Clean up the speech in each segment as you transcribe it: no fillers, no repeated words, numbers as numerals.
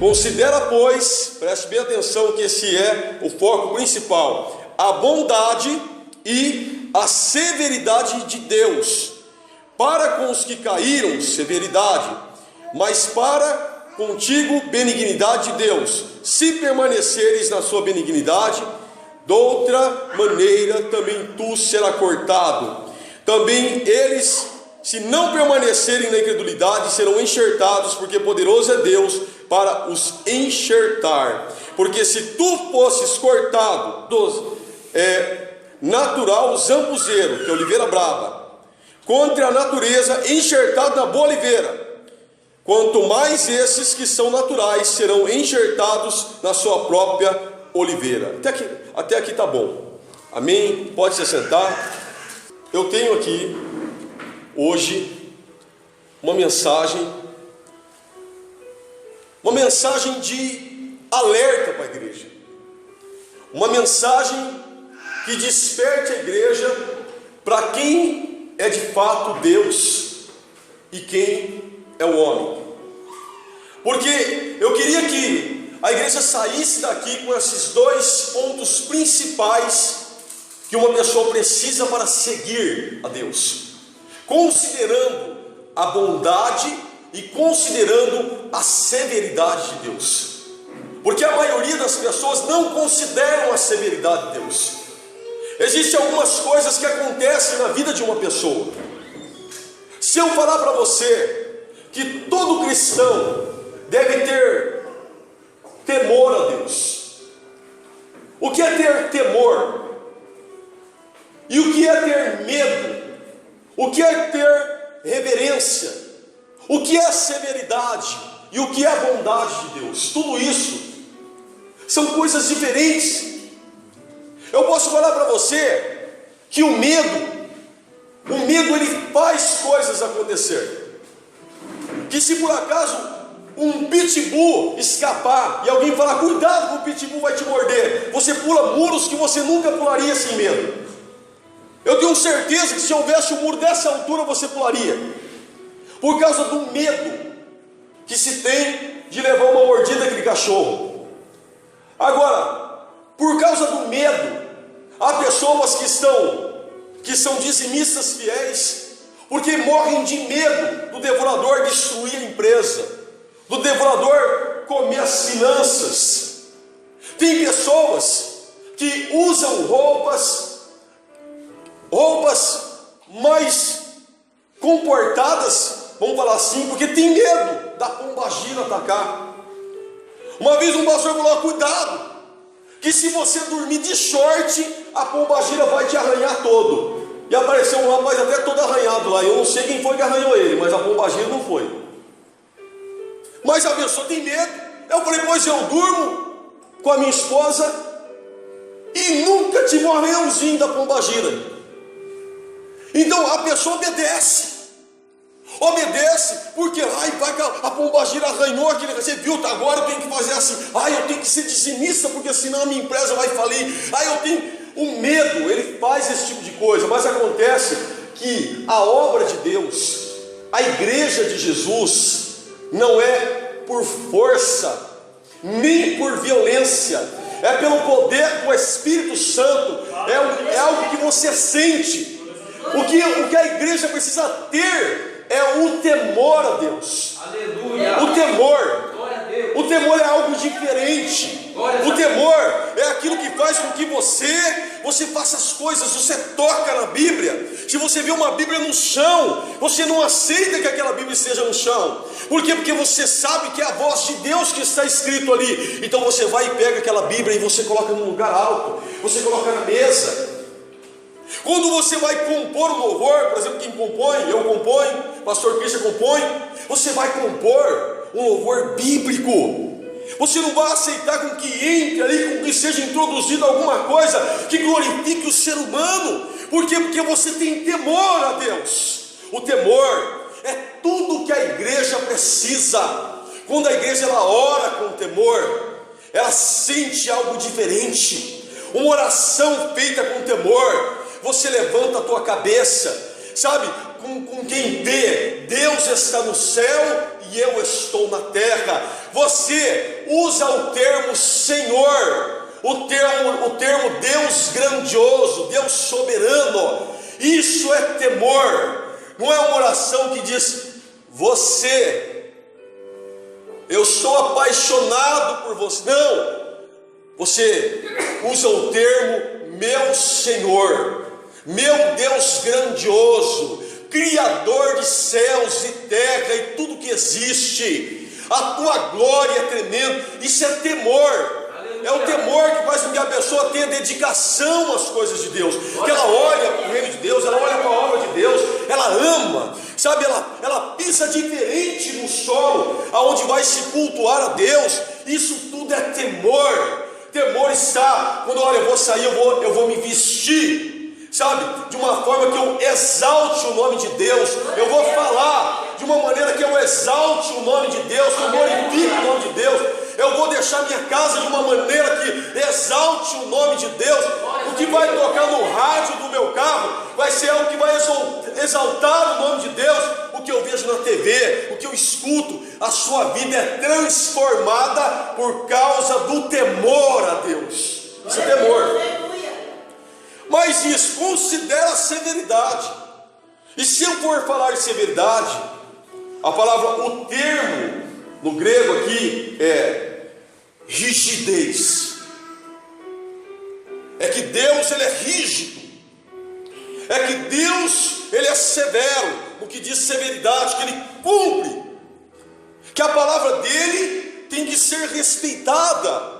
Considera, pois, preste bem atenção que esse é o foco principal, a bondade e a severidade de Deus. Para com os que caíram, severidade, mas para contigo, benignidade de Deus. Se permaneceres na sua benignidade, de outra maneira também tu serás cortado. Também eles, se não permanecerem na incredulidade, serão enxertados, porque poderoso é Deus para os enxertar. Porque se tu fosses cortado do natural zambuzeiro, que é oliveira brava, contra a natureza, enxertado na boa oliveira, quanto mais esses que são naturais serão enxertados na sua própria oliveira. Até aqui tá bom. Amém? Pode se sentar. Eu tenho aqui hoje uma mensagem de alerta para a igreja, uma mensagem que desperte a igreja para quem é de fato Deus e quem é o homem. Porque eu queria que a igreja saísse daqui com esses dois pontos principais que uma pessoa precisa para seguir a Deus, considerando a bondade e considerando a severidade de Deus. Porque a maioria das pessoas não consideram a severidade de Deus. Existem algumas coisas que acontecem na vida de uma pessoa. Se eu falar para você que todo cristão deve ter temor a Deus, o que é ter temor? E o que é ter medo? O que é ter reverência? O que é severidade? E o que é a bondade de Deus? Tudo isso são coisas diferentes. Eu posso falar para você que o medo ele faz coisas acontecer. Que se por acaso um pitbull escapar e alguém falar, cuidado que o pitbull vai te morder, você pula muros que você nunca pularia sem medo. Eu tenho certeza que se houvesse um muro dessa altura você pularia, por causa do medo que se tem de levar uma mordida daquele cachorro. Agora, por causa do medo, há pessoas que são dizimistas fiéis, porque morrem de medo do devorador destruir a empresa, do devorador comer as finanças. Tem pessoas que usam roupas mais comportadas, vamos falar assim, porque tem medo da pombagira atacar. Uma vez um pastor falou, cuidado, que se você dormir de short, a pombagira vai te arranhar todo. E apareceu um rapaz até todo arranhado lá. Eu não sei quem foi que arranhou ele, mas a pombagira não foi. Mas a pessoa tem medo. Eu falei, pois eu durmo com a minha esposa e nunca tive um arranhãozinho da pombagira. Então a pessoa obedece porque vai que a pombagira arranhou aquele, você viu, agora eu tenho que fazer assim, eu tenho que ser dizimista, porque senão a minha empresa vai falir, eu tenho o medo, ele faz esse tipo de coisa. Mas acontece que a obra de Deus, a igreja de Jesus, não é por força, nem por violência, é pelo poder do Espírito Santo, é algo que você sente. O que a igreja precisa ter é o temor a Deus. Aleluia. O temor é algo diferente. O temor é aquilo que faz com que você faça as coisas. Você toca na Bíblia. Se você vê uma Bíblia no chão, você não aceita que aquela Bíblia esteja no chão. Por quê? Porque você sabe que é a voz de Deus que está escrito ali. Então você vai e pega aquela Bíblia e você coloca num lugar alto, você coloca na mesa. Quando você vai compor um louvor, por exemplo, quem compõe, eu componho, pastor Cristian compõe, você vai compor um louvor bíblico. Você não vai aceitar com que entre ali, com que seja introduzido alguma coisa que glorifique o ser humano. Por quê? Porque você tem temor a Deus. O temor é tudo que a igreja precisa. Quando a igreja ela ora com temor, ela sente algo diferente. Uma oração feita com temor, você levanta a tua cabeça, sabe, com quem vê, Deus está no céu e eu estou na terra. Você usa o termo Senhor, o termo Deus grandioso, Deus soberano. Isso é temor. Não é uma oração que diz: você, eu sou apaixonado por você. Não, você usa o termo meu Senhor, meu Deus grandioso, Criador de céus e terra e tudo que existe. A tua glória é tremenda. Isso é temor. É o temor que faz com que a pessoa tenha dedicação às coisas de Deus, que ela olha para o reino de Deus, ela olha para a obra de Deus, ela ama, sabe, ela pisa diferente no solo, aonde vai se cultuar a Deus. Isso tudo é temor. Temor está quando, olha, eu vou sair, eu vou me vestir, sabe, de uma forma que eu exalte o nome de Deus. Eu vou falar de uma maneira que eu exalte o nome de Deus, que eu glorifique o nome de Deus. Eu vou deixar minha casa de uma maneira que exalte o nome de Deus. O que vai tocar no rádio do meu carro vai ser algo que vai exaltar o nome de Deus. O que eu vejo na TV, o que eu escuto, a sua vida é transformada por causa do temor a Deus. Isso é temor. Mas isso, considera a severidade. E se eu for falar de severidade, a palavra, o termo no grego aqui é rigidez. É que Deus, ele é rígido. É que Deus, ele é severo. O que diz severidade, que ele cumpre. Que a palavra dele tem que ser respeitada.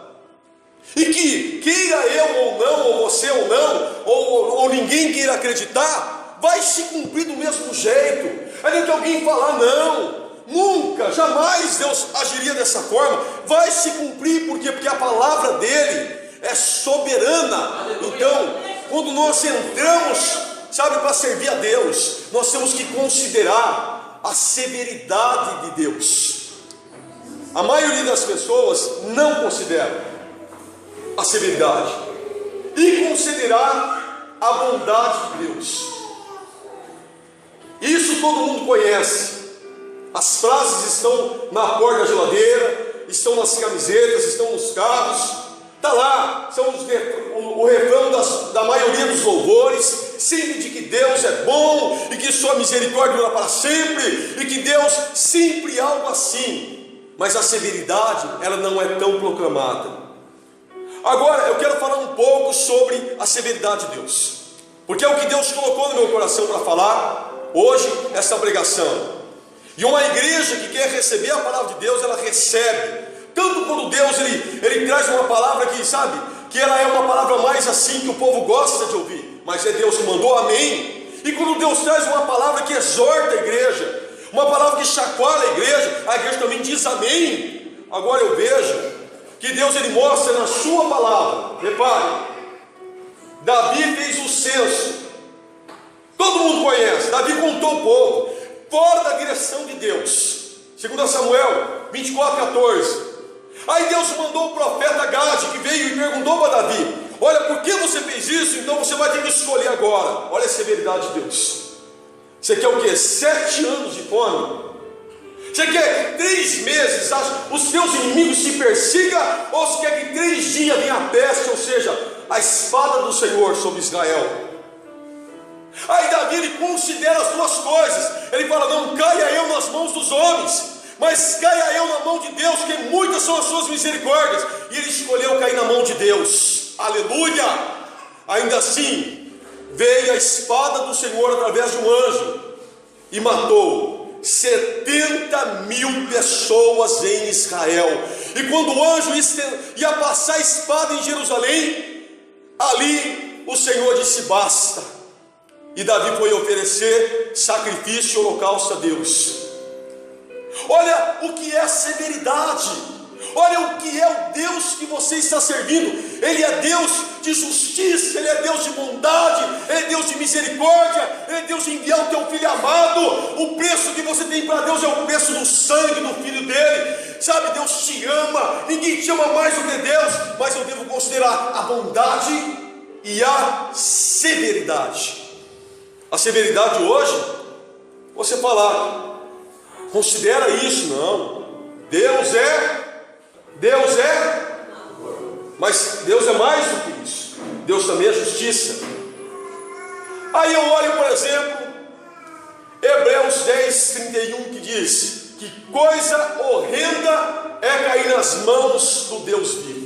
E que, queira eu ou não, ou você ou não, ou ninguém queira acreditar, vai se cumprir do mesmo jeito. Aí que alguém falar, não, nunca, jamais Deus agiria dessa forma. Vai se cumprir, por quê? Porque a palavra dele é soberana. Então, quando nós entramos, sabe, para servir a Deus, nós temos que considerar a severidade de Deus. A maioria das pessoas não considera a severidade e considerar a bondade de Deus. Isso todo mundo conhece. As frases estão na porta da geladeira, estão nas camisetas, estão nos carros. Está lá, são o refrão da maioria dos louvores, sempre de que Deus é bom e que sua misericórdia dura para sempre, e que Deus sempre algo assim. Mas a severidade, ela não é tão proclamada. Agora eu quero falar um pouco sobre a severidade de Deus, porque é o que Deus colocou no meu coração para falar hoje, essa pregação. E uma igreja que quer receber a palavra de Deus, ela recebe. Tanto quando Deus ele traz uma palavra que, sabe, que ela é uma palavra mais assim, que o povo gosta de ouvir, mas é Deus que mandou, amém. E quando Deus traz uma palavra que exorta a igreja, uma palavra que chacoalha a igreja também diz amém. Agora eu vejo que Deus, ele mostra na sua palavra. Repare, Davi fez o censo, todo mundo conhece. Davi contou o povo, fora da direção de Deus. 2 Samuel 24:14. Aí Deus mandou o profeta Gade, que veio e perguntou para Davi: olha, por que você fez isso? Então você vai ter que escolher agora. Olha a severidade de Deus. Você quer o quê? 7 anos de fome? Você quer 3 meses os seus inimigos se persigam? Ou você quer que 3 dias venha a peste, ou seja, a espada do Senhor sobre Israel? Aí Davi, ele considera as duas coisas. Ele fala: não caia eu nas mãos dos homens, mas caia eu na mão de Deus, que muitas são as suas misericórdias. E ele escolheu cair na mão de Deus. Aleluia! Ainda assim, veio a espada do Senhor através de um anjo e matou 70.000 pessoas em Israel. E quando o anjo ia passar a espada em Jerusalém, ali o Senhor disse: basta. E Davi foi oferecer sacrifício e holocausto a Deus. Olha o que é severidade. Olha o que é o Deus que você está servindo. Ele é Deus de justiça, ele é Deus de bondade, ele é Deus de misericórdia, ele é Deus de enviar o teu filho amado. O preço que você tem para Deus é o preço do sangue do filho dele. Sabe, Deus te ama, ninguém te ama mais do que Deus. Mas eu devo considerar a bondade e a severidade. A severidade hoje, você falar, considera isso, não. Deus é Deus é, mas Deus é mais do que isso. Deus também é justiça. Aí eu olho, por exemplo, Hebreus 10:31, que diz: que coisa horrenda é cair nas mãos do Deus vivo.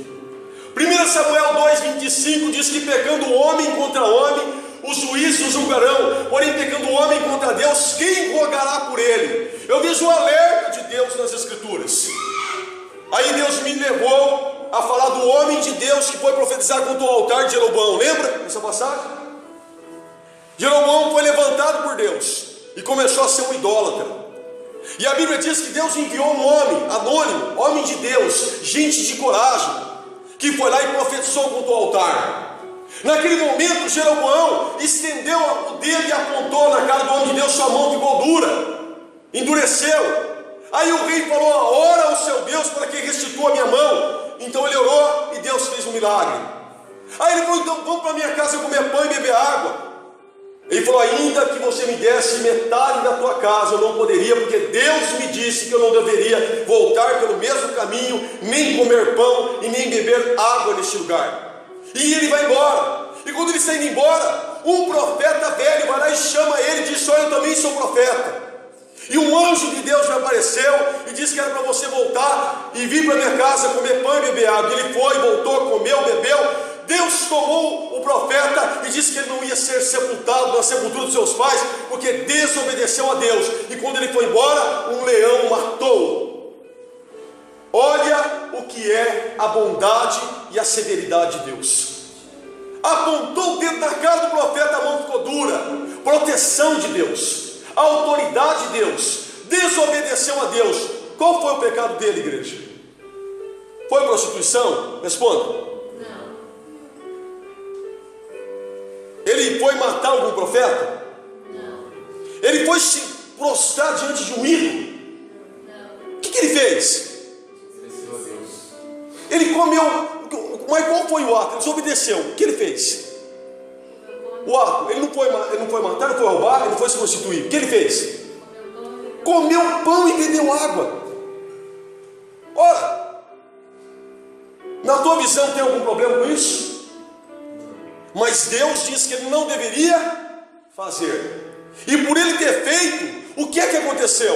1 Samuel 2:25 diz que pecando homem contra homem, os juízes o julgarão, porém pecando homem contra Deus, quem rogará por ele? Eu vejo o alerta de Deus nas Escrituras. Aí Deus me levou a falar do homem de Deus que foi profetizar contra o altar de Jeroboão. Lembra essa passagem? Jeroboão foi levantado por Deus e começou a ser um idólatra. E a Bíblia diz que Deus enviou um homem anônimo, homem de Deus, gente de coragem, que foi lá e profetizou contra o altar. Naquele momento Jeroboão estendeu o dedo e apontou na cara do homem de Deus, sua mão ficou dura, endureceu. Aí o rei falou: ora ao seu Deus para que restitua a minha mão. Então ele orou e Deus fez um milagre. Aí ele falou: então vamos para minha casa comer pão e beber água. Ele falou: ainda que você me desse metade da tua casa, eu não poderia, porque Deus me disse que eu não deveria voltar pelo mesmo caminho, nem comer pão e nem beber água neste lugar. E ele vai embora. E quando ele está indo embora, um profeta velho vai lá e chama ele e diz: olha, eu também sou profeta. E um anjo de Deus me apareceu e disse que era para você voltar e vir para minha casa comer pão e beber água. Ele foi, voltou, comeu, bebeu. Deus tomou o profeta e disse que ele não ia ser sepultado na sepultura dos seus pais, porque desobedeceu a Deus. E quando ele foi embora, um leão matou. Olha o que é a bondade e a severidade de Deus. Apontou o dedo na cara do profeta, a mão ficou dura. Proteção de Deus, a autoridade de Deus. Desobedeceu a Deus. Qual foi o pecado dele, igreja? Foi prostituição? Responda. Ele foi matar algum profeta? Não. Ele foi se prostrar diante de um ídolo? Não. O que ele fez? Desobedeceu a Deus. Ele comeu. Mas qual foi o ato? Ele desobedeceu. O que ele fez? O ato. Ele não foi matar, não foi roubar, ele não foi se prostituir. O que ele fez? Comeu pão e bebeu água. Ora, na tua visão tem algum problema com isso? Mas Deus disse que ele não deveria fazer. E por ele ter feito, o que é que aconteceu?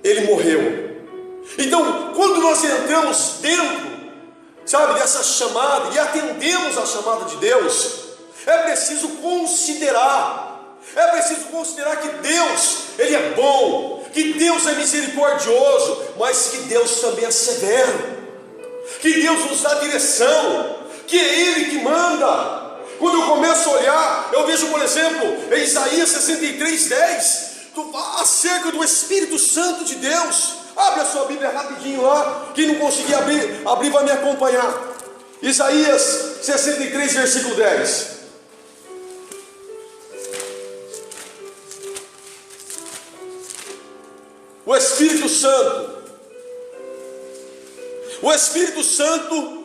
Ele morreu. Então, quando nós entramos dentro, sabe, dessa chamada e atendemos a chamada de Deus, é preciso considerar. É preciso considerar que Deus, Ele é bom, que Deus é misericordioso, mas que Deus também é severo, que Deus nos dá direção, que é Ele que manda. Quando eu começo a olhar, eu vejo, por exemplo, em Isaías 63:10, acerca do Espírito Santo de Deus. Abre a sua Bíblia rapidinho lá, quem não conseguir abrir vai me acompanhar. Isaías 63, versículo 10. O Espírito Santo,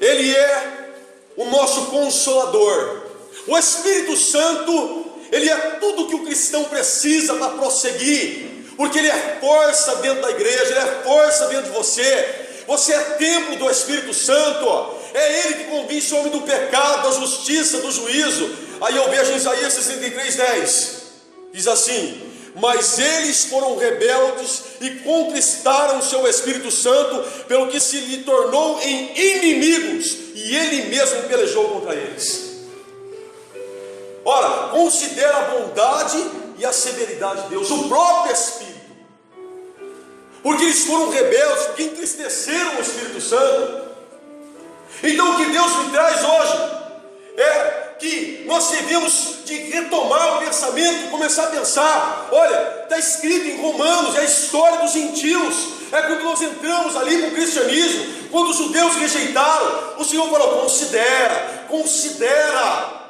Ele é o nosso Consolador. O Espírito Santo, Ele é tudo que o cristão precisa para prosseguir, porque Ele é força dentro da igreja, Ele é força dentro de você. Você é templo do Espírito Santo. É Ele que convence o homem do pecado, da justiça, do juízo. Aí eu vejo em Isaías 63:10, diz assim: mas eles foram rebeldes e contristaram o seu Espírito Santo, pelo que se lhe tornou em inimigos, e Ele mesmo pelejou contra eles. Ora, considera a bondade e a severidade de Deus, o próprio Espírito, porque eles foram rebeldes, porque entristeceram o Espírito Santo. Então o que Deus me traz hoje é que nós devemos de retomar o pensamento e começar a pensar. Olha, está escrito em Romanos, é a história dos gentios. É quando nós entramos ali no cristianismo, quando os judeus rejeitaram, o Senhor falou: considera.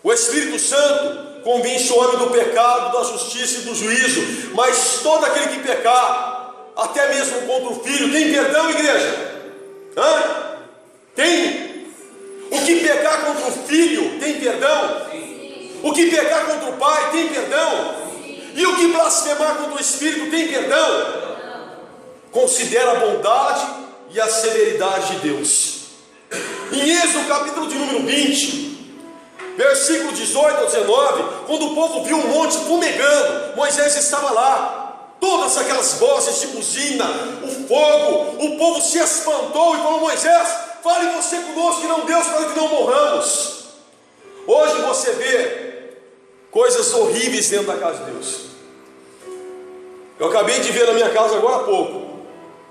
O Espírito Santo convence o homem do pecado, da justiça e do juízo. Mas todo aquele que pecar, até mesmo contra o filho, tem perdão, igreja? Tem. O que pecar contra o filho tem perdão? Sim. O que pecar contra o pai tem perdão? Sim. E o que blasfemar contra o Espírito tem perdão? Não. considera a bondade e a severidade de Deus. Em Êxodo capítulo de número 20, versículo 18 ao 19, quando o povo viu um monte fumegando, Moisés estava lá, todas aquelas vozes de buzina, o fogo, o povo se espantou e falou: Moisés, fale você conosco que não Deus, para que não morramos. Hoje você vê coisas horríveis dentro da casa de Deus. Eu acabei de ver na minha casa agora há pouco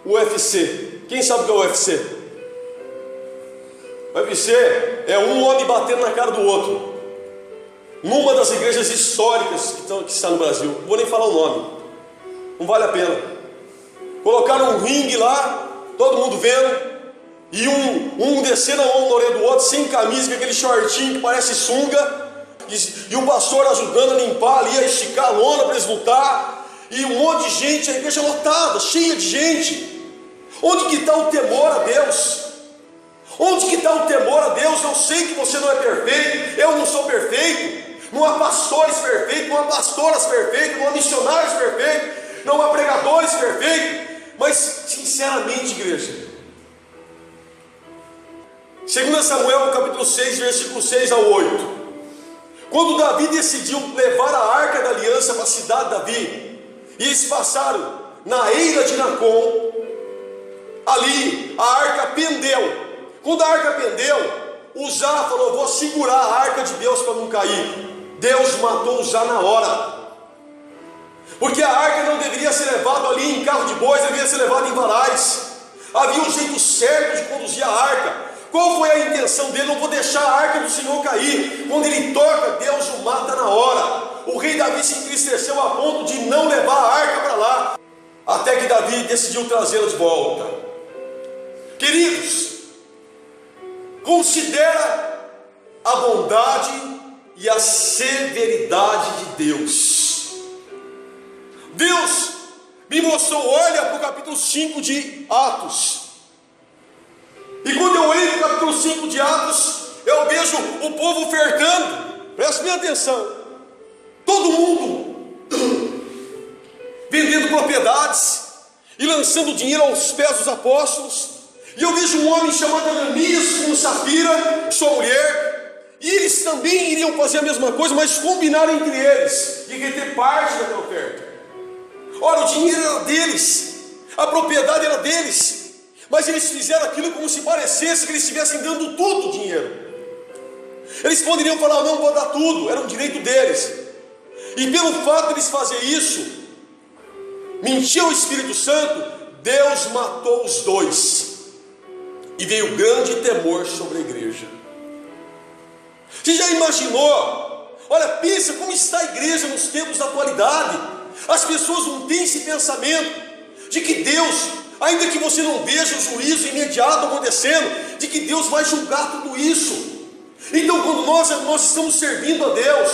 o UFC. Quem sabe o que é o UFC? O UFC é um homem batendo na cara do outro, numa das igrejas históricas que está no Brasil. Não vou nem falar o nome, não vale a pena. Colocaram um ringue lá, todo mundo vendo, e um descendo a mão na orelha do outro, sem camisa, com aquele shortinho que parece sunga, e o pastor ajudando a limpar ali, a esticar a lona para eles lutar, e um monte de gente, a igreja lotada, cheia de gente. Onde que está o temor a Deus? Onde que está o temor a Deus? Eu sei que você não é perfeito, eu não sou perfeito, não há pastores perfeitos, não há pastoras perfeitas, não há missionários perfeitos, não há pregadores perfeitos, mas sinceramente, igreja, 2 Samuel capítulo 6, versículo 6 ao 8, quando Davi decidiu levar a arca da aliança para a cidade de Davi, e eles passaram na eira de Nacon, ali a arca pendeu. Quando a arca pendeu, Uzá falou: vou segurar a arca de Deus para não cair. Deus matou Uzá na hora, porque a arca não deveria ser levada ali em carro de bois, deveria ser levada em varais. Havia um jeito certo de conduzir a arca. Qual foi a intenção dele? Não vou deixar a arca do Senhor cair. Quando ele toca, Deus o mata na hora. O rei Davi se entristeceu a ponto de não levar a arca para lá, até que Davi decidiu trazê-la de volta. Queridos, considera a bondade e a severidade de Deus. Deus me mostrou, olha para o capítulo 5 de Atos. E quando eu olhei para o capítulo 5 de Atos, eu vejo o povo ofertando. Preste bem atenção. Todo mundo vendendo propriedades e lançando dinheiro aos pés dos apóstolos. E eu vejo um homem chamado Ananias com Safira, sua mulher, e eles também iriam fazer a mesma coisa, mas combinaram entre eles de ter parte daquela oferta. Ora, o dinheiro era deles, a propriedade era deles, mas eles fizeram aquilo como se parecesse que eles estivessem dando tudo o dinheiro. Eles poderiam falar: não, vou dar tudo, era um direito deles. E pelo fato de eles fazerem isso, mentiu o Espírito Santo, Deus matou os dois. E veio grande temor sobre a igreja. Você já imaginou? Olha, pensa como está a igreja nos tempos da atualidade. As pessoas não têm esse pensamento de que Deus, ainda que você não veja o juízo imediato acontecendo, de que Deus vai julgar tudo isso. Então, quando nós estamos servindo a Deus,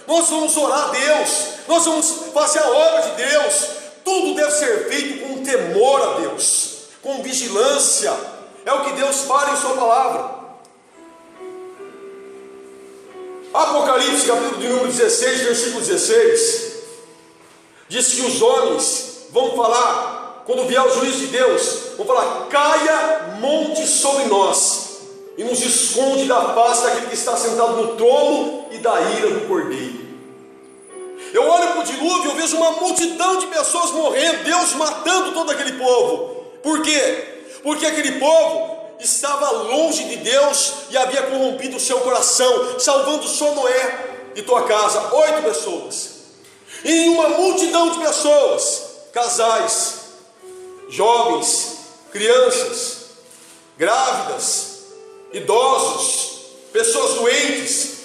nós vamos orar a Deus, nós vamos fazer a obra de Deus, tudo deve ser feito com temor a Deus, com vigilância. É o que Deus fala em sua palavra. Apocalipse, capítulo de número 16, versículo 16, diz que os homens vão falar, quando vier o juízo de Deus, vão falar: caia monte sobre nós, e nos esconde da face daquele que está sentado no trono e da ira do Cordeiro. Eu olho para o dilúvio, eu vejo uma multidão de pessoas morrendo, Deus matando todo aquele povo. Por quê? Porque aquele povo estava longe de Deus e havia corrompido o seu coração, salvando só Noé e tua casa, 8 pessoas. E em uma multidão de pessoas, casais, jovens, crianças, grávidas, idosos, pessoas doentes.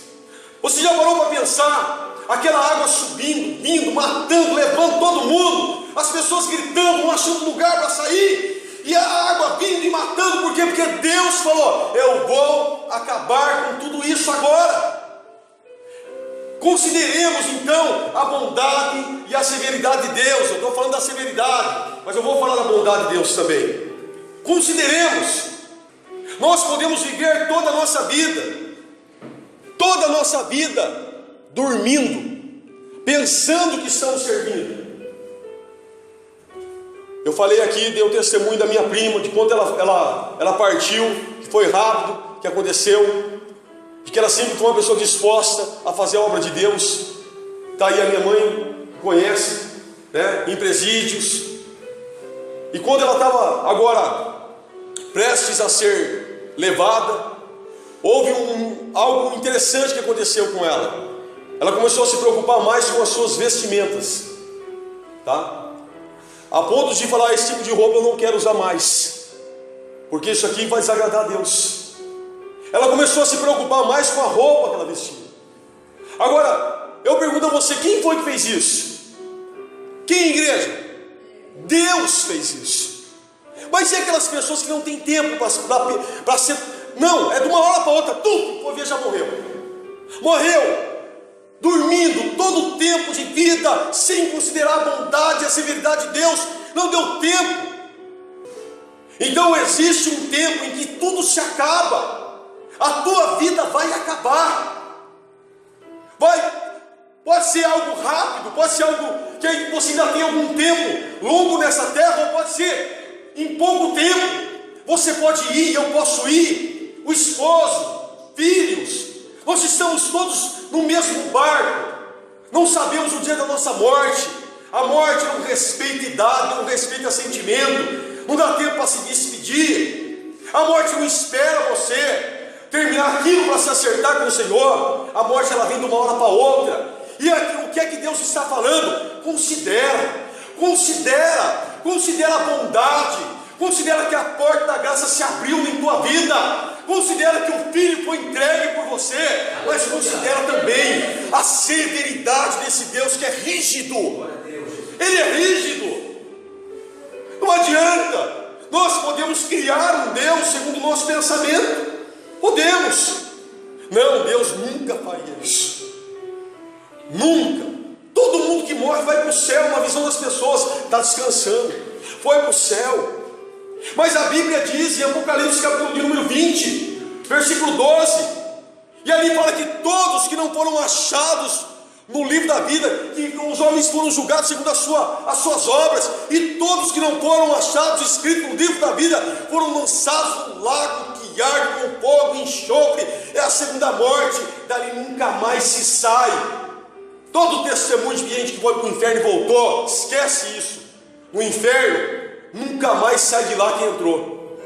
Você já parou para pensar? Aquela água subindo, vindo, matando, levando todo mundo, as pessoas gritando, não achando lugar para sair. E a água vindo e matando, por quê? Porque Deus falou: eu vou acabar com tudo isso agora. Consideremos então a bondade e a severidade de Deus. Eu estou falando da severidade, mas eu vou falar da bondade de Deus também. Consideremos, nós podemos viver toda a nossa vida, dormindo, pensando que estamos servindo. Eu falei aqui, dei o testemunho da minha prima, de quando ela partiu, que foi rápido, que aconteceu, de que ela sempre foi uma pessoa disposta a fazer a obra de Deus. Está aí a minha mãe, conhece, né, em presídios. E quando ela estava agora prestes a ser levada, houve algo interessante que aconteceu com ela. Ela começou a se preocupar mais com as suas vestimentas, tá? A ponto de falar: esse tipo de roupa eu não quero usar mais, porque isso aqui vai desagradar a Deus. Ela começou a se preocupar mais com a roupa que ela vestia. Agora, eu pergunto a você: quem foi que fez isso? Quem, igreja? Deus fez isso. Mas e aquelas pessoas que não têm tempo para ser... Não, é de uma hora para outra, tudo, já morreu. Morreu, dormindo todo o tempo de vida, sem considerar a bondade e a severidade de Deus. Não deu tempo. Então existe um tempo em que tudo se acaba. A tua vida vai acabar. Pode ser algo rápido, pode ser algo que você ainda tem algum tempo longo nessa terra, ou pode ser em pouco tempo. Você pode ir, eu posso ir, o esposo, filhos, nós estamos todos no mesmo barco. Não sabemos o dia da nossa morte. A morte não respeita idade, não respeita sentimento, não dá tempo para se despedir. A morte não espera você terminar aquilo para se acertar com o Senhor. A morte, ela vem de uma hora para outra. E aqui, o que é que Deus está falando? Considera a bondade, considera que a porta da graça se abriu em tua vida, considera que o Filho foi entregue por você, mas considera também a severidade desse Deus que é rígido. Ele é rígido. Não adianta. Nós podemos criar um Deus segundo o nosso pensamento, podemos. Não, Deus nunca faria isso. Nunca. Todo mundo que morre vai para o céu. Uma visão das pessoas, está descansando, foi para o céu. Mas a Bíblia diz em Apocalipse capítulo de número 20, versículo 12, e ali fala que todos que não foram achados no livro da vida, que os homens foram julgados segundo as suas obras, e todos que não foram achados escritos no livro da vida foram lançados no lago que arde com fogo e enxofre. É a segunda morte. Dali nunca mais se sai. Todo o testemunho de gente que foi para o inferno e voltou, esquece isso. No inferno nunca mais sai de lá quem entrou.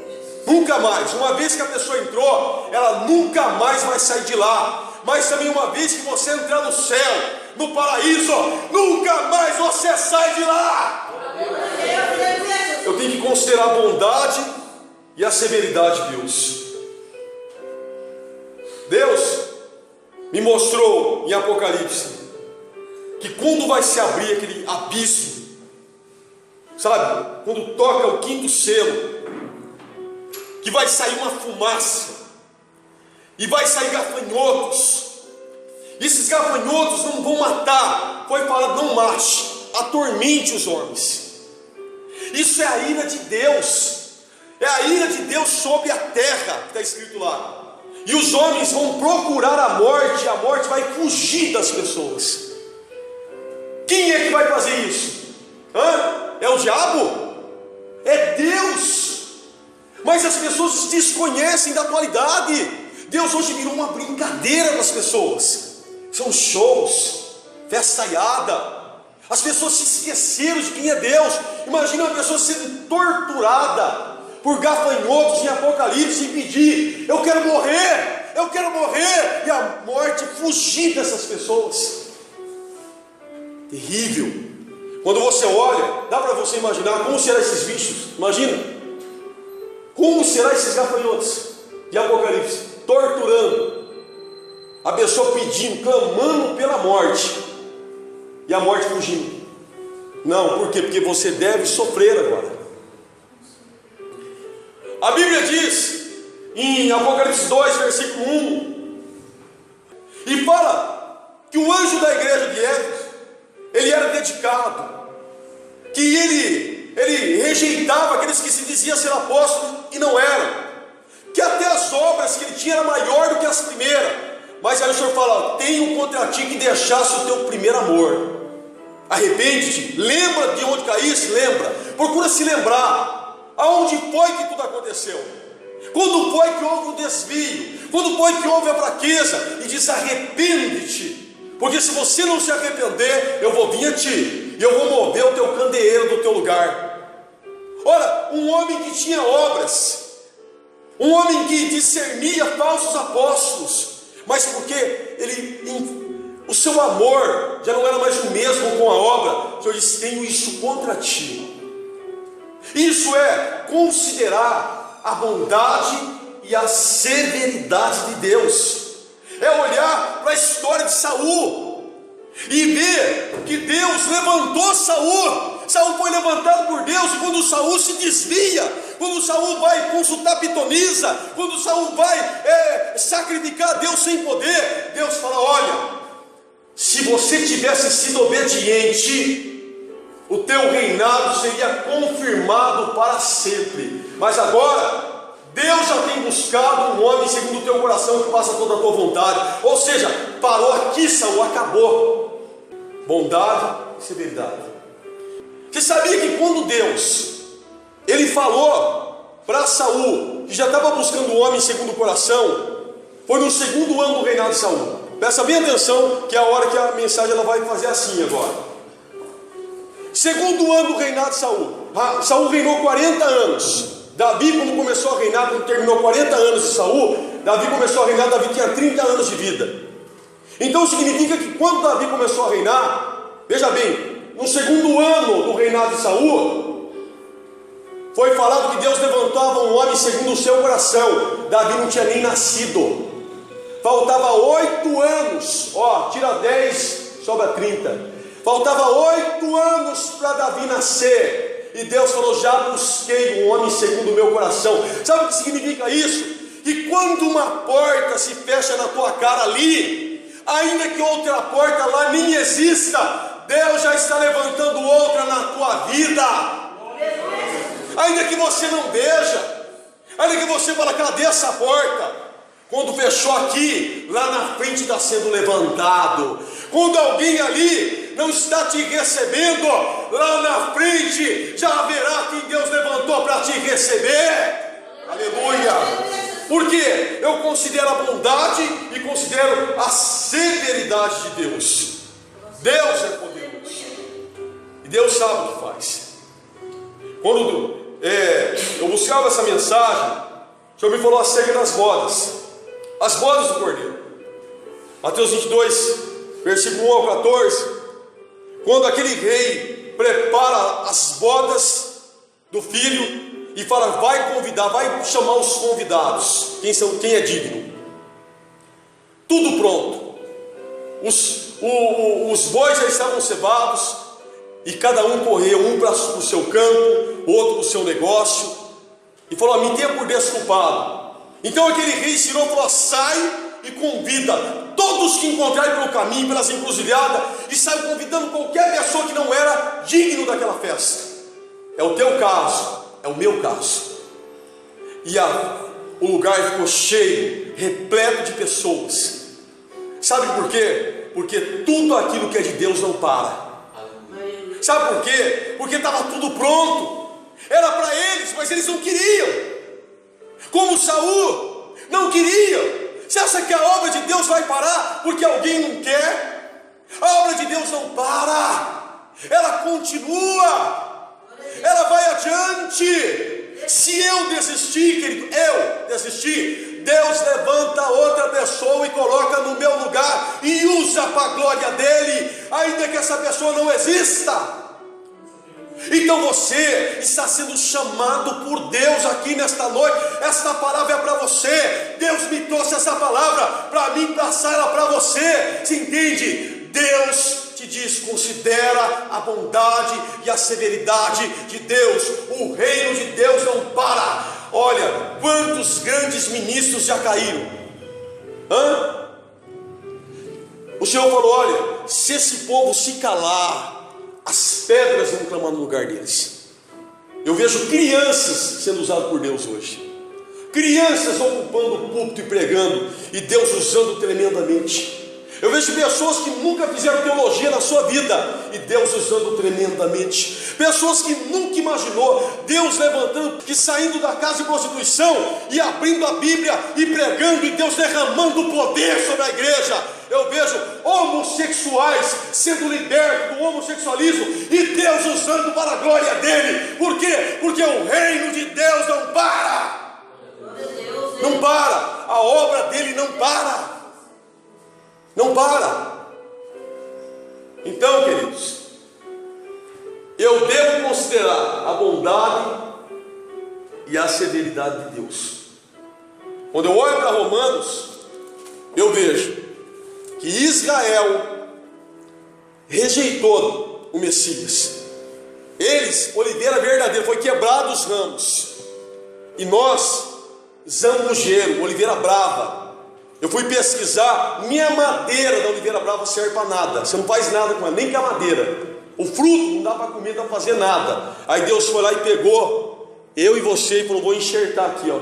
Nunca mais. Uma vez que a pessoa entrou, ela nunca mais vai sair de lá. Mas também uma vez que você entrar no céu, no paraíso, nunca mais você sai de lá. Eu tenho que considerar a bondade e a severidade de Deus. Deus me mostrou em Apocalipse que quando vai se abrir aquele abismo, sabe, quando toca o quinto selo, que vai sair uma fumaça, e vai sair gafanhotos. Esses gafanhotos não vão matar, foi falado: não mate, atormente os homens. Isso é a ira de Deus, é a ira de Deus sobre a terra, que está escrito lá. E os homens vão procurar a morte, e a morte vai fugir das pessoas. Quem é que vai fazer isso? É o diabo? É Deus. Mas as pessoas desconhecem da atualidade. Deus hoje virou uma brincadeira para as pessoas. São shows, festaiada. As pessoas se esqueceram de quem é Deus. Imagina uma pessoa sendo torturada por gafanhotos em Apocalipse e pedir: eu quero morrer, eu quero morrer. E a morte fugir dessas pessoas. Terrível. Quando você olha, dá para você imaginar como serão esses bichos? Imagina. Como serão esses gafanhotos de Apocalipse? Torturando. A pessoa pedindo, clamando pela morte. E a morte fugindo. Não, por quê? Porque você deve sofrer agora. A Bíblia diz em Apocalipse 2, versículo 1, e fala que o anjo da igreja de Éfeso, ele era dedicado, que ele rejeitava aqueles que se diziam ser apóstolos e não eram, que até as obras que ele tinha eram maior do que as primeiras. Mas aí o Senhor fala: tenho contra ti que deixasse o teu primeiro amor. Arrepende-te, lembra de onde caíste, lembra, procura se lembrar, aonde foi que tudo aconteceu, quando foi que houve o desvio, quando foi que houve a fraqueza, e diz: arrepende-te, porque se você não se arrepender, eu vou vir a ti, e eu vou mover o teu candeeiro do teu lugar. Ora, um homem que tinha obras, um homem que discernia falsos apóstolos, mas porque o seu amor já não era mais o mesmo com a obra, o Senhor disse: tenho isso contra ti. Isso é considerar a bondade e a severidade de Deus, é olhar para a história de Saul e ver que Deus levantou Saul. Saul foi levantado por Deus, e quando Saul se desvia, quando Saul vai consultar pitonisa, quando Saul vai sacrificar a Deus sem poder, Deus fala: olha, se você tivesse sido obediente, o teu reinado seria confirmado para sempre. Mas agora, Deus já tem buscado um homem segundo o teu coração, que faça toda a tua vontade. Ou seja, parou aqui, Saul, acabou. Bondade e severidade. Você sabia que quando Deus, ele falou para Saul, que já estava buscando um homem segundo o coração, foi no segundo ano do reinado de Saul. Presta bem atenção, que é a hora que a mensagem ela vai fazer assim agora. Segundo ano do reinado de Saul. Saul reinou 40 anos. Davi, quando começou a reinar, quando terminou 40 anos de Saul, Davi começou a reinar. Davi tinha 30 anos de vida. Então significa que quando Davi começou a reinar, veja bem, no segundo ano do reinado de Saul, foi falado que Deus levantava um homem segundo o seu coração. Davi não tinha nem nascido. Faltava 8 anos. Tira 10, sobra 30. Faltava 8 anos para Davi nascer. E Deus falou: já busquei um homem segundo o meu coração. Sabe o que significa isso? Que quando uma porta se fecha na tua cara ali, ainda que outra porta lá nem exista, Deus já está levantando outra na tua vida. Ainda que você não veja, ainda que você fala: cadê essa porta? Quando fechou aqui, lá na frente está sendo levantado. Quando alguém ali não está te recebendo, lá na frente já haverá quem Deus levantou para te receber. Aleluia! Porque eu considero a bondade e considero a severidade de Deus. Deus é poderoso e Deus sabe o que faz. Quando eu buscava essa mensagem, o Senhor me falou acerca das bodas, as bodas do Cordeiro. Mateus 22, versículo 1 ao 14. Quando aquele rei prepara as bodas do filho e fala: vai convidar, vai chamar os convidados, quem é digno. Tudo pronto. Os bois já estavam cevados, e cada um correu, um para o seu campo, outro para o seu negócio, e falou: me tenha por desculpado. Então aquele rei se virou e falou: sai e convida todos que encontrarem pelo caminho, pelas encruzilhadas, e saiu convidando qualquer pessoa que não era digno daquela festa. É o teu caso, é o meu caso. E o lugar ficou cheio, repleto de pessoas. Sabe por quê? Porque tudo aquilo que é de Deus não para. Sabe por quê? Porque estava tudo pronto, era para eles, mas eles não queriam. Como Saul não queria. Você acha que a obra de Deus vai parar porque alguém não quer? A obra de Deus não para, ela continua, ela vai adiante. Se eu desistir, querido, Deus levanta outra pessoa e coloca no meu lugar e usa para a glória dele, ainda que essa pessoa não exista. Então você está sendo chamado por Deus aqui nesta noite. Esta palavra é para você. Deus me trouxe essa palavra para mim passar ela para você. Você entende? Deus te diz: considera a bondade e a severidade de Deus. O reino de Deus não para. Olha, quantos grandes ministros já caíram. O Senhor falou: olha, se esse povo se calar, as pedras vão clamar no lugar deles. Eu vejo crianças sendo usadas por Deus hoje, crianças ocupando o púlpito e pregando, e Deus usando tremendamente. Eu vejo pessoas que nunca fizeram teologia na sua vida e Deus usando tremendamente. Pessoas que nunca imaginou Deus levantando, que saindo da casa de prostituição e abrindo a Bíblia e pregando, e Deus derramando poder sobre a igreja. Eu vejo homossexuais sendo libertos do homossexualismo e Deus usando para a glória dele. Por quê? Porque o reino de Deus não para. Não para. A obra dele não para. Não para. Então, queridos, eu devo considerar a bondade e a severidade de Deus. Quando eu olho para Romanos, eu vejo que Israel rejeitou o Messias. Eles, oliveira verdadeira, foi quebrado os ramos, e nós, zambujeiro, oliveira brava. Eu fui pesquisar, minha madeira da oliveira brava serve para nada. Você não faz nada com ela, nem com a madeira. O fruto não dá para comer, não dá para fazer nada. Aí Deus foi lá e pegou eu e você e falou: vou enxertar aqui, ó,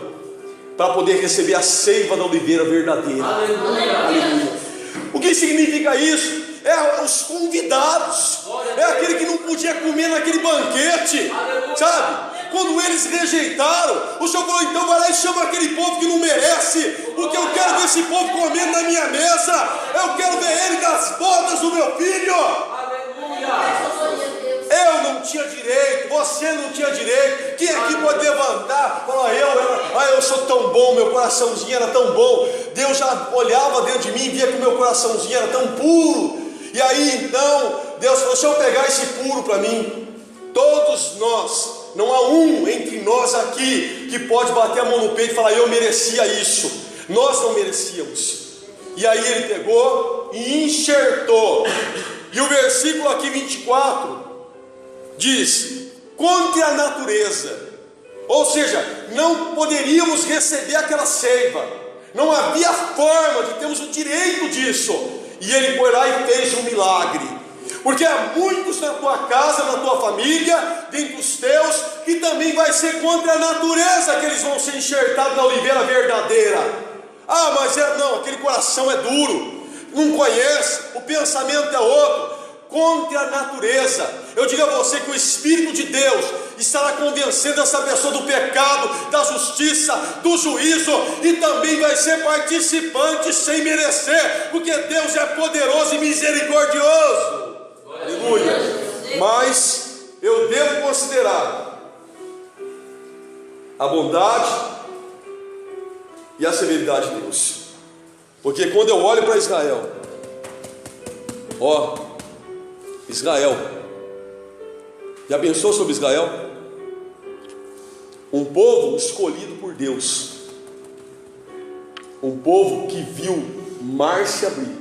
para poder receber a seiva da oliveira verdadeira. Aleluia. Aleluia. O que significa isso? É os convidados, é aquele que não podia comer naquele banquete, sabe? Quando eles rejeitaram, o Senhor falou: então vai lá e chama aquele povo que não merece, porque eu quero ver esse povo comendo na minha mesa, eu quero ver ele das bodas do meu filho. Eu não tinha direito, você não tinha direito. Quem aqui pode levantar? Falar: eu sou tão bom, meu coraçãozinho era tão bom. Deus já olhava dentro de mim e via que o meu coraçãozinho era tão puro. E aí então Deus falou: deixa eu pegar esse puro para mim. Todos nós, não há um entre nós aqui que pode bater a mão no peito e falar: eu merecia isso. Nós não merecíamos. E aí ele pegou e enxertou. E o versículo aqui 24 diz: contra a natureza. Ou seja, não poderíamos receber aquela seiva, não havia forma de termos o direito disso. E ele foi lá e fez um milagre, porque há muitos na tua casa, na tua família, dentre os teus, que também vai ser contra a natureza que eles vão ser enxertados na oliveira verdadeira. Ah, mas não, aquele coração é duro, não conhece, o pensamento é outro. Contra a natureza. Eu digo a você que o Espírito de Deus estará convencendo essa pessoa do pecado, da justiça, do juízo, e também vai ser participante sem merecer, porque Deus é poderoso e misericordioso. Aleluia. Mas eu devo considerar a bondade e a severidade de Deus, porque quando eu olho para Israel, Israel, já pensou sobre Israel? Um povo escolhido por Deus, um povo que viu mar se abrir,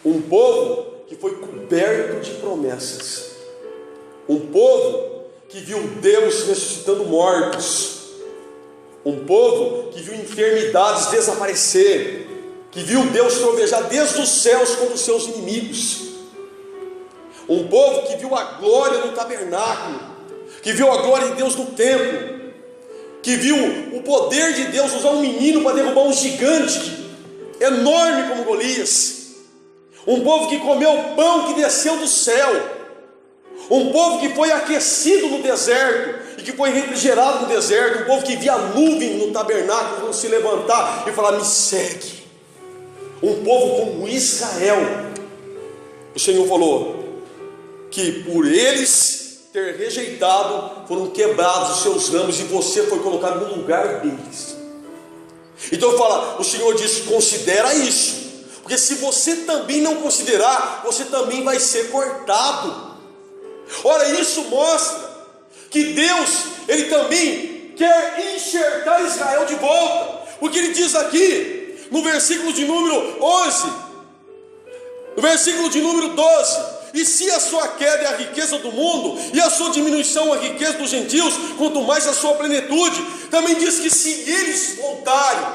um povo que foi coberto de promessas, um povo que viu Deus ressuscitando mortos, um povo que viu enfermidades desaparecer, que viu Deus trovejar desde os céus contra os seus inimigos, um povo que viu a glória no tabernáculo, que viu a glória de Deus no templo, que viu o poder de Deus usar um menino para derrubar um gigante enorme como Golias, um povo que comeu o pão que desceu do céu, um povo que foi aquecido no deserto e que foi refrigerado no deserto, um povo que via a nuvem no tabernáculo se levantar e falar: me segue. Um povo como Israel. O Senhor falou que por eles ter rejeitado, foram quebrados os seus ramos, e você foi colocado no lugar deles. Então fala, o Senhor diz: considera isso, porque se você também não considerar, você também vai ser cortado. Ora, isso mostra que Deus, Ele também quer enxertar Israel de volta, porque Ele diz aqui, no versículo de número 11, no versículo de número 12: e se a sua queda é a riqueza do mundo, e a sua diminuição a riqueza dos gentios, quanto mais a sua plenitude. Também diz que se eles voltarem,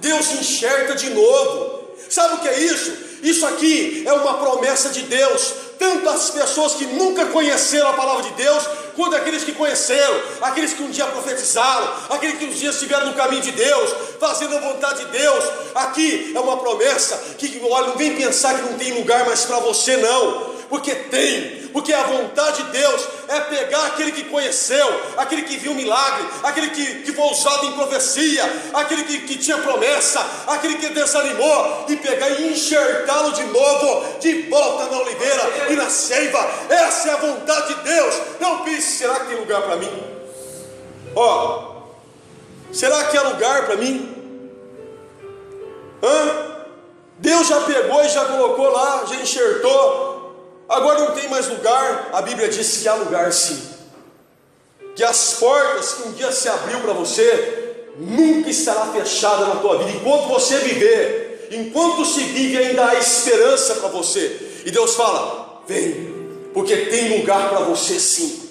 Deus enxerta de novo. Sabe o que é isso? Isso aqui é uma promessa de Deus tanto as pessoas que nunca conheceram a palavra de Deus, quanto aqueles que conheceram, aqueles que um dia profetizaram, aqueles que um dia estiveram no caminho de Deus, fazendo a vontade de Deus. Aqui é uma promessa que, olha, não vem pensar que não tem lugar mais para você, não. Porque tem, porque a vontade de Deus é pegar aquele que conheceu, aquele que viu milagre, aquele que foi usado em profecia, aquele que tinha promessa, aquele que desanimou, e pegar e enxertá-lo de novo, de volta na oliveira e na seiva. Essa é a vontade de Deus. Não pense, será que tem lugar para mim? Será que há lugar para mim? Deus já pegou e já colocou lá, já enxertou. Agora não tem mais lugar. A Bíblia diz que há lugar sim, que as portas que um dia se abriu para você nunca estará fechada na tua vida. Enquanto você viver, enquanto se vive, ainda há esperança para você. E Deus fala: vem, porque tem lugar para você sim.